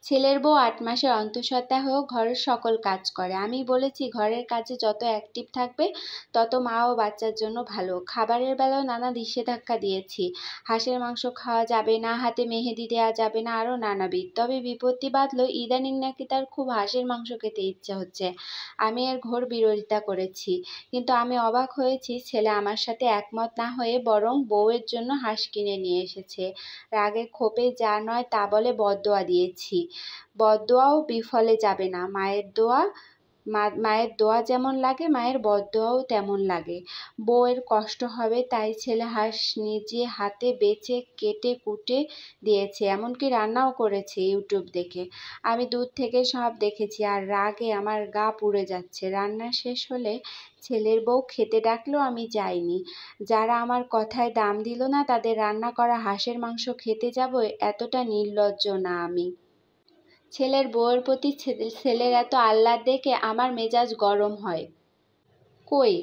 ছেলের বউ ৮ মাসের অন্তঃসত্ত্বা হয়েও ঘরের সকল কাজ করে। আমি বলেছি ঘরের কাজে যত অ্যাক্টিভ থাকবে তত মা ও বাচ্চার জন্য ভালো। খাবারের বেলাও নানা নিষেধাজ্ঞা দিয়েছি। হাঁসের মাংস খাওয়া যাবে না, হাতে মেহেদি দেওয়া যাবে না, আরও নানাবিধ। তবে বিপত্তি বাধল ইদানিং নাকি তার খুব হাঁসের মাংস খেতে ইচ্ছে হচ্ছে। আমি এর ঘোর বিরোধিতা করেছি, কিন্তু আমি অবাক হয়েছি ছেলে আমার সাথে একমত না হয়ে বরং বউয়ের জন্য হাঁস কিনে নিয়ে এসেছে। রাগে ক্ষোভে যা নয় তা বলে বদদোয়া দিয়েছি। বদদোয়াও বিফলে যাবে না। মায়ের দোয়া যেমন লাগে মায়ের বদদোয়াও তেমন লাগে। বউয়ের কষ্ট হবে তাই ছেলে হাঁস নিজে হাতে বেছে কেটে কুটে দিয়েছে, এমনকি রান্নাও করেছে ইউটিউব দেখে। আমি দূর থেকে সব দেখেছি আর রাগে আমার গা পুড়ে যাচ্ছে। রান্না শেষ হলে ছেলের বউ খেতে ডাকলেও আমি যাইনি। যারা আমার কথায় দাম দিল না তাদের রান্না করা হাঁসের মাংস খেতে যাব, এতটা নির্লজ্জ না আমি। ছেলের বউয়ের প্রতি ছেলের এত আহ্লাদ দেখে আমার মেজাজ গরম হয়। কই,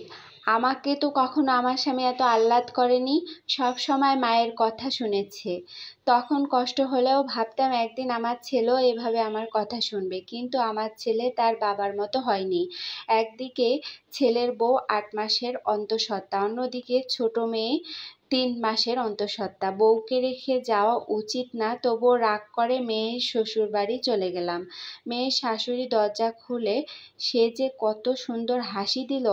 আমাকে তো কখনো আমার স্বামী এত আহ্লাদ করেনি। সব সময় মায়ের কথা শুনেছে। তখন কষ্ট হলেও ভাবতাম একদিন আমার ছেলেও এভাবে আমার কথা শুনবে, কিন্তু আমার ছেলে তার বাবার মতো হয়নি। একদিকে ছেলের বউ ৮ মাসের অন্তঃসত্ত্বা, অন্যদিকে ছোট মেয়ে ৩ মাসের অন্তঃসত্ত্বা। বউকে রেখে যাওয়া উচিত না, তবুও রাগ করে মেয়ের শ্বশুরবাড়ি চলে গেলাম। মেয়ের শাশুড়ি দরজা খুলে সে যে কত সুন্দর হাসি দিল,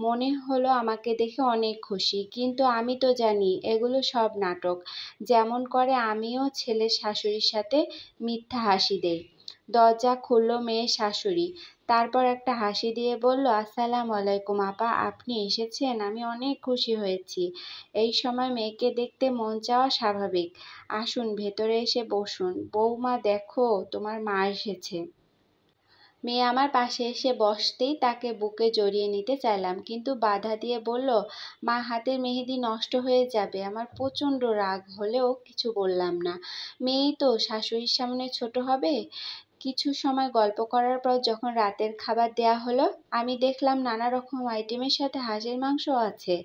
মনে হলো আমাকে দেখে অনেক খুশি। কিন্তু আমি তো জানি এগুলো সব নাটক। যেমন করে আমিও ছেলের শাশুড়ির সাথে মিথ্যা হাসি দেই। দরজা খুলল মেয়ের শাশুড়ি, তারপর একটা হাসি দিয়ে বলল, আসসালামু আলাইকুম আপা, আপনি এসেছেন, আমি অনেক খুশি হয়েছি। এই সময় মেয়েকে দেখতে মন চাওয়া স্বাভাবিক। আসুন ভেতরে এসে বসুন। বৌমা দেখো তোমার মা এসেছে। মেয়ে আমার পাশে এসে বসতেই তাকে বুকে জড়িয়ে নিতে চাইলাম, কিন্তু বাধা দিয়ে বলল, মা হাতের মেহেদি নষ্ট হয়ে যাবে। আমার প্রচণ্ড রাগ হলেও কিছু বললাম না। মেয়েই তো, শাশুড়ির সামনে ছোট হবে। কিছু সময় গল্প করার পর যখন রাতের খাবার দেয়া হলো, আমি দেখলাম নানা রকম আইটেমের সাথে হাঁসের মাংসও আছে।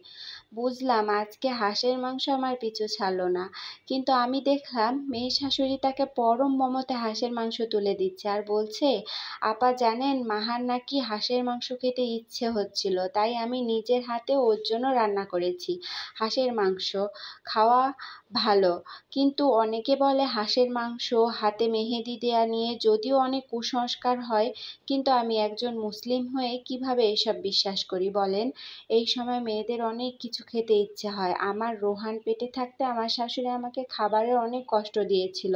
বুঝলাম আজকে হাঁসের মাংস আমার পিছু ছাড়ল না। কিন্তু আমি দেখলাম মেয়ে শাশুড়ি তাকে পরম মমতায় হাঁসের মাংস তুলে দিচ্ছে আর বলছে, আপা জানেন মাহার নাকি হাঁসের মাংস খেতে ইচ্ছে হচ্ছিল, তাই আমি নিজের হাতে ওর জন্য রান্না করেছি। হাঁসের মাংস খাওয়া ভালো, কিন্তু অনেকে বলে হাঁসের মাংস হাতে মেহেদি দেয়া নিয়ে যদিও অনেক কুসংস্কার হয়, কিন্তু আমি একজন মুসলিম হয়ে কিভাবে এসব বিশ্বাস করি বলেন। এই সময় মেয়েদের অনেক কিছু খেতে ইচ্ছে হয়। আমার রোহান পেটে থাকতে আমার শাশুড়ি আমাকে খাবারের অনেক কষ্ট দিয়েছিল,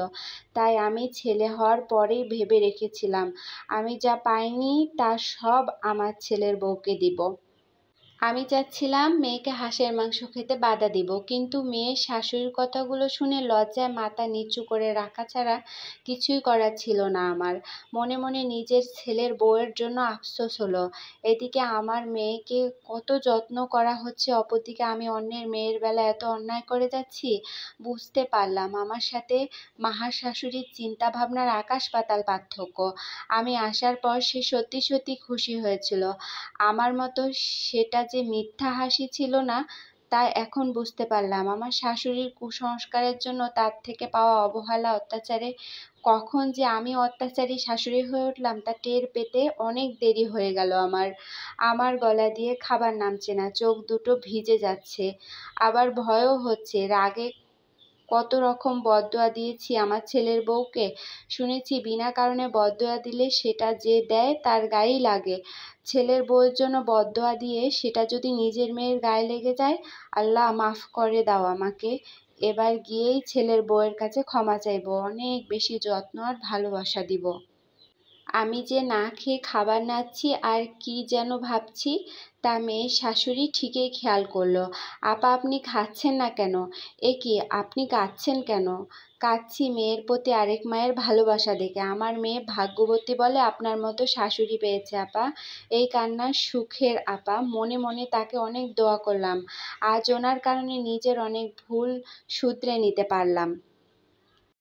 তাই আমি ছেলে হওয়ার পরেই ভেবে রেখেছিলাম আমি যা পাইনি তা সব আমার ছেলের বউকে দিব। আমি চাচ্ছিলাম মেয়েকে হাঁসের মাংস খেতে বাধা দিব, কিন্তু মেয়ের শাশুড়ির কথাগুলো শুনে লজ্জায় মাথা নিচু করে রাখা ছাড়া কিছুই করার ছিল না আমার। মনে মনে নিজের ছেলের বউয়ের জন্য আফসোস হলো। এদিকে আমার মেয়েকে কত যত্ন করা হচ্ছে, অপরদিকে আমি অন্যের মেয়ের বেলা এত অন্যায় করে যাচ্ছি। বুঝতে পারলাম আমার সাথে মাহার শাশুড়ির চিন্তা ভাবনার আকাশ পাতাল পার্থক্য। আমি আসার পর সে সত্যি সত্যি খুশি হয়েছিল। আমার মতো সেটা যে মিথ্যা হাসি ছিল না তা এখন বুঝতে পারলাম। আমার শাশুড়ির কুসংস্কারের জন্য তার থেকে পাওয়া অবহেলা অত্যাচারে কখন যে আমি অত্যাচারী শাশুড়ি হয়ে উঠলাম তা টের পেতে অনেক দেরি হয়ে গেল আমার। আমার গলা দিয়ে খাবার নামছে না, চোখ দুটো ভিজে যাচ্ছে, আবার ভয়ও হচ্ছে। রাগে কত রকম বদদোয়া দিয়েছি আমার ছেলের বউকে। শুনেছি বিনা কারণে বদদোয়া দিলে সেটা যে দেয় তার গায়েই লাগে। ছেলের বউয়ের জন্য বদদোয়া দিয়ে সেটা যদি নিজের মেয়ের গায়ে লেগে যায়, আল্লাহ মাফ করে দাও আমাকে। এবার গিয়েই ছেলের বউয়ের কাছে ক্ষমা চাইবো, অনেক বেশি যত্ন আর ভালোবাসা দিব। আমি যে না খেয়ে খাবার নাড়ছি আর কি যেন ভাবছি তা মেয়ের শাশুড়ি ঠিকই খেয়াল করলো। আপা আপনি খাচ্ছেন না কেন? এ কি, আপনি কাঁদছেন কেন? কাঁদছি মেয়ের প্রতি আরেক মায়ের ভালোবাসা দেখে। আমার মেয়ে ভাগ্যবতী বলে আপনার মতো শাশুড়ি পেয়েছে আপা। এই কান্না সুখের আপা। মনে মনে তাকে অনেক দোয়া করলাম। আজ ওনার কারণে নিজের অনেক ভুল শুধরে নিতে পারলাম।